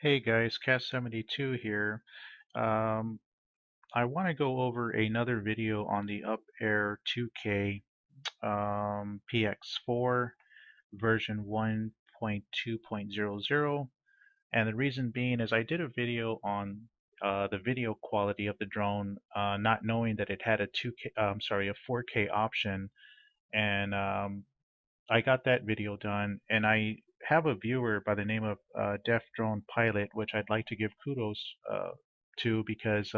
Hey guys, Cat72 here. Um, I want to go over another video on the Upair 2K PX4 version 1.2.00. And the reason being is I did a video on the video quality of the drone, not knowing that it had a 2K, sorry, a 4K option. And I got that video done, and I have a viewer by the name of Deaf Drone Pilot, which I'd like to give kudos to because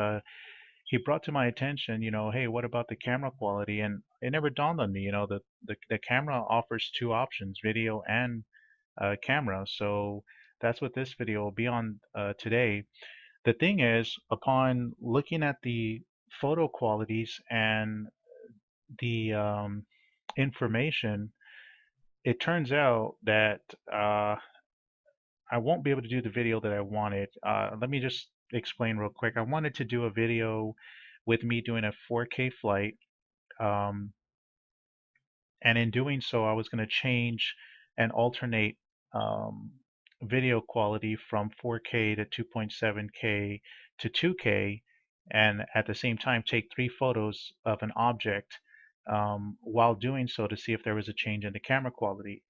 he brought to my attention, hey, what about the camera quality? And it never dawned on me, the camera offers two options, video and camera. So that's what this video will be on today. The thing is, upon looking at the photo qualities and the information, it turns out that I won't be able to do the video that I wanted. Let me just explain real quick. I wanted to do a video with me doing a 4K flight, um, and in doing so, I was going to change and alternate um, video quality from 4K to 2.7K to 2K, and at the same time take three photos of an object while doing so to see if there was a change in the camera quality.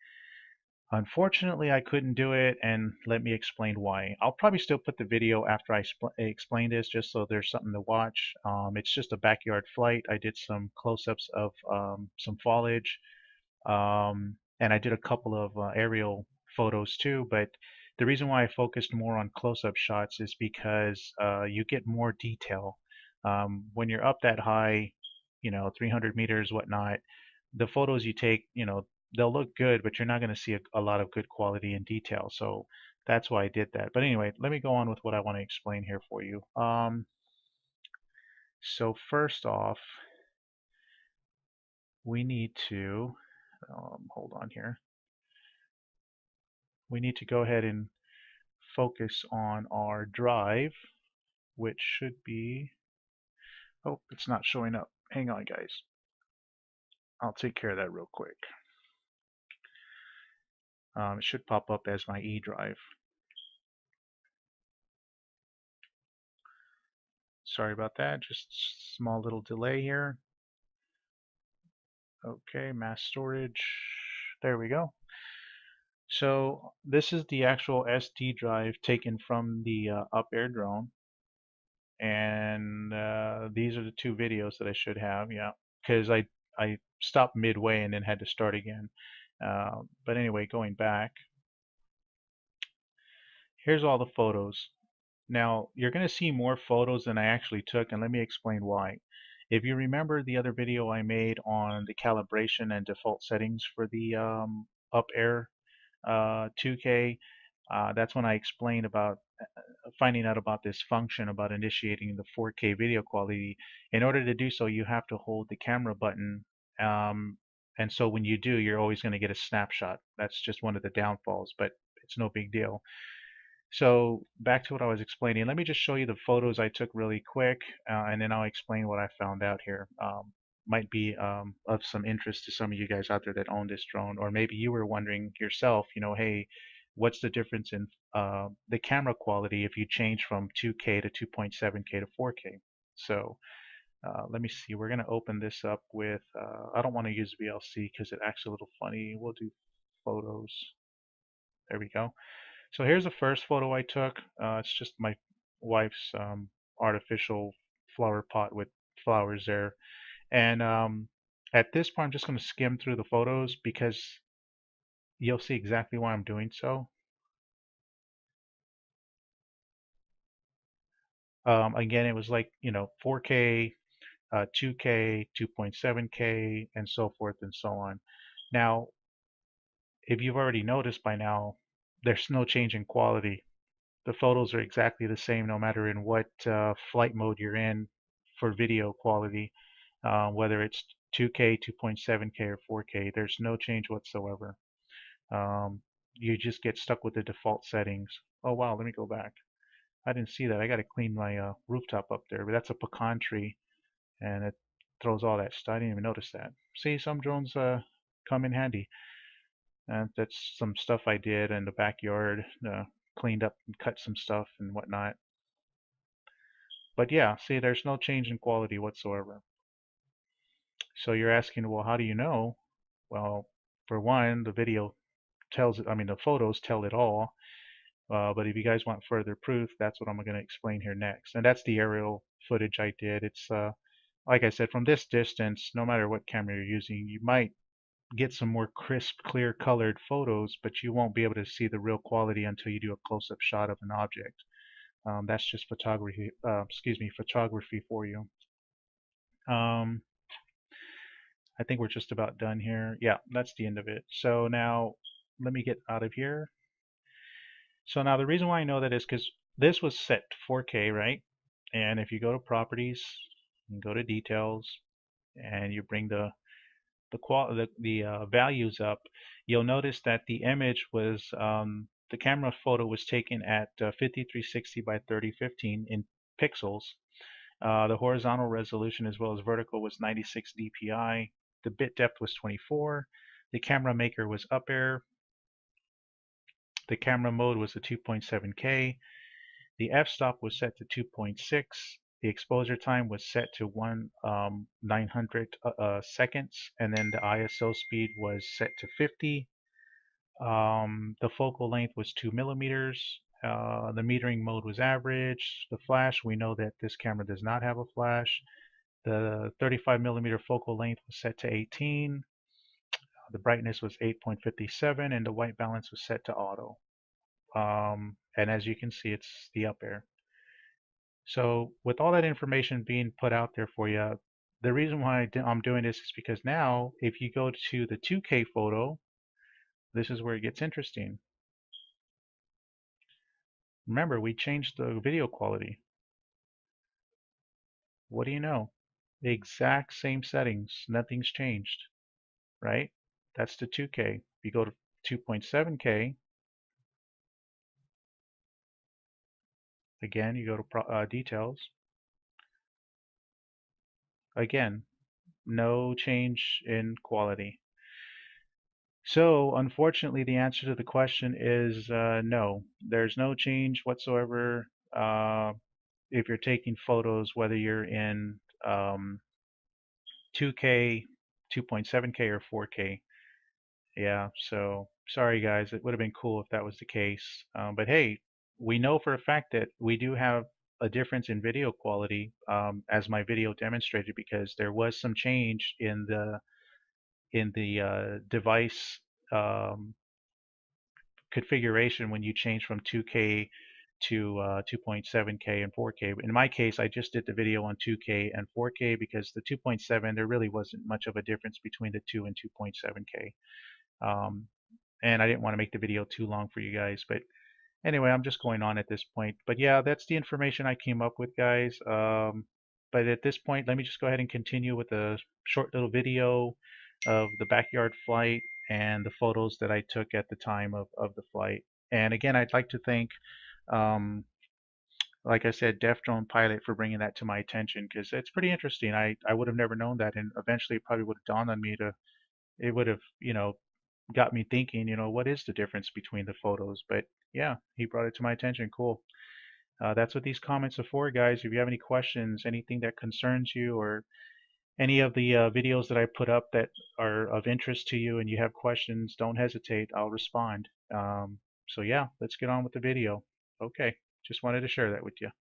Unfortunately, I couldn't do it, and let me explain why. I'll probably still put the video after I explain this, just so there's something to watch. It's just a backyard flight. I did some close-ups of some foliage, and I did a couple of aerial photos too. But the reason why I focused more on close-up shots is because you get more detail. When you're up that high, 300 meters, whatnot, the photos you take, they'll look good, but you're not going to see a lot of good quality and detail. So that's why I did that. But anyway, let me go on with what I want to explain here for you. So first off, we need to, hold on here. We need to go ahead and focus on our drive, which should be, oh, it's not showing up. Hang on, guys. I'll take care of that real quick. It should pop up as my E drive. Sorry about that, just small little delay here. Okay, mass storage. There we go. So this is the actual SD drive taken from the Upair drone, and these are the two videos that I should have. Yeah, because I stopped midway and then had to start again. But anyway, going back, here's all the photos. Now, you're going to see more photos than I actually took, and let me explain why. If you remember the other video I made on the calibration and default settings for the Upair 2K, that's when I explained about finding out about this function about initiating the 4K video quality. In order to do so, you have to hold the camera button, um, and so when you do, you're always going to get a snapshot. That's just one of the downfalls, but it's no big deal. So back to what I was explaining. Let me just show you the photos I took really quick, and then I'll explain what I found out here. Might be of some interest to some of you guys out there that own this drone, or maybe you were wondering yourself, hey, what's the difference in the camera quality if you change from 2K to 2.7K to 4K? So let me see. We're going to open this up with, I don't want to use VLC because it acts a little funny. We'll do photos. There we go. So here's the first photo I took. It's just my wife's artificial flower pot with flowers there. And at this point, I'm just going to skim through the photos because you'll see exactly why I'm doing so. Again, it was like, 4K, 2K, 2.7K, and so forth and so on. Now, if you've already noticed by now, there's no change in quality. The photos are exactly the same no matter in what flight mode you're in for video quality, whether it's 2K, 2.7K, or 4K. There's no change whatsoever. You just get stuck with the default settings. Oh wow, let me go back. I didn't see that. I got to clean my rooftop up there, but that's a pecan tree, and it throws all that stuff. I didn't even notice that. See, some drones come in handy. And that's some stuff I did in the backyard. cleaned up and cut some stuff and whatnot. But yeah, see, there's no change in quality whatsoever. So you're asking, well, how do you know? Well, for one, the video tells it, I mean, the photos tell it all. But if you guys want further proof, that's what I'm going to explain here next. And that's the aerial footage I did. It's, like I said, from this distance, no matter what camera you're using, you might get some more crisp, clear colored photos, but you won't be able to see the real quality until you do a close-up shot of an object. That's just photography, photography for you. Um, I think we're just about done here. Yeah, that's the end of it. So now let me get out of here. So now the reason why I know that is because this was set to 4K, right? And if you go to properties and go to details and you bring the values up, you'll notice that the image was the camera photo was taken at 5360 by 3015 in pixels. The horizontal resolution as well as vertical was 96 dpi. The bit depth was 24. The camera maker was Upair. The camera mode was a 2.7K. The f-stop was set to 2.6. The exposure time was set to 1/900 seconds, and then the ISO speed was set to 50. The focal length was 2 millimeters. The metering mode was average. The flash, we know that this camera does not have a flash. The 35 millimeter focal length was set to 18. The brightness was 8.57, and the white balance was set to auto. And as you can see, it's the Upair. So with all that information being put out there for you, the reason why I'm doing this is because now if you go to the 2K photo, this is where it gets interesting. Remember, we changed the video quality. What do you know? The exact same settings. Nothing's changed, right? That's the 2K. If you go to 2.7K, again, you go to details. Again, no change in quality. So, unfortunately, the answer to the question is no. There's no change whatsoever if you're taking photos, whether you're in 2K, 2.7K, or 4K. Yeah, so sorry guys, it would have been cool if that was the case. But hey, we know for a fact that we do have a difference in video quality, as my video demonstrated, because there was some change in the device um, configuration when you change from 2K to 2.7K and 4K. In my case, I just did the video on 2K and 4K because the 2.7, there really wasn't much of a difference between the 2 and 2.7K. Um, and I didn't want to make the video too long for you guys. But anyway, I'm just going on at this point. But yeah, that's the information I came up with, guys. But at this point, let me just go ahead and continue with a short little video of the backyard flight and the photos that I took at the time of the flight. And again, I'd like to thank, um, like I said, Deaf Drone Pilot for bringing that to my attention because it's pretty interesting. I would have never known that, and eventually it probably would have dawned on me it would have, got me thinking, what is the difference between the photos? But yeah, he brought it to my attention. Cool. That's what these comments are for, guys. If you have any questions, anything that concerns you, or any of the videos that I put up that are of interest to you and you have questions, don't hesitate. I'll respond. So yeah, let's get on with the video. Okay, just wanted to share that with you.